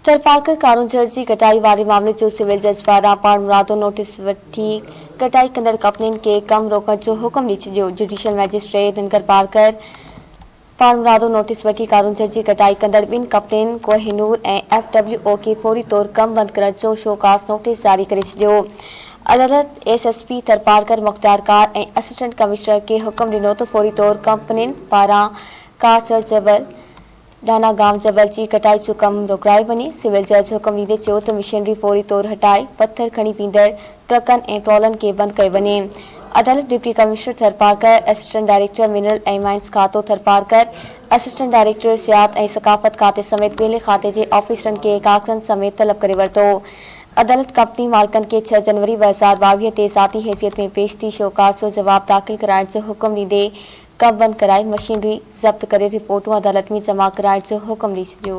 तरपालकर कारूंझर जी कटाई वारे मामले जो सिविल जज पारां पाण मुरादो नोटिस वठी कटाई कंदड़ कंपनियुनि खे कम रोकण जो हुकुम ॾई छॾियो। जुडिशियल मैजिस्ट्रेट नंगर पारकर पाण मुरादो नोटिस वठी कारूंझर जी कटाई कंदड़ ॿिनि कंपनियुनि कोहिनूर ऐं FWO खे फौरी तौर कम बंदि करण जो शोकास नोटिस जारी करे छॾियो। अदालत SSP तरपालकर मुख्तार कार ऐं असिस्टेंट कमिश्नर खे हुकुम ॾिनो त फौरी तौर कंपनियुनि पारां कासर जबल दाना गांव जबल जी कटाई जो कम रोकाए वञे। सिविल जज हुकुम ॾींदे चयो त मशीनरी फौरी तौर हटाए पत्थर खणी पींदड़ ट्रकनि ऐं ट्रॉलनि खे बंदि कयो वञे। अदालत deputy commissioner Tharparkar, assistant director mineral ऐं माइंस खातो थरपारकर, असिस्टेंट डायरेक्टर सियाहत ऐं सकाफ़त खाते समेत ॿिए खाते जे ऑफिसरनि खे कागज़नि समेत तलब करे वरितो। अदालत कंपनी मालिकनि खे 6 जनवरी 2022 ते ज़ाती हैसियत में पेश थी शोकास जो जवाब दाख़िल कराइण जो हुकुम ॾींदे कम बंदि कराए मशीनरी ज़ब्त करे रिपोर्टूं अदालत में जमा कराइण जो हुकुम ॾई छॾियो।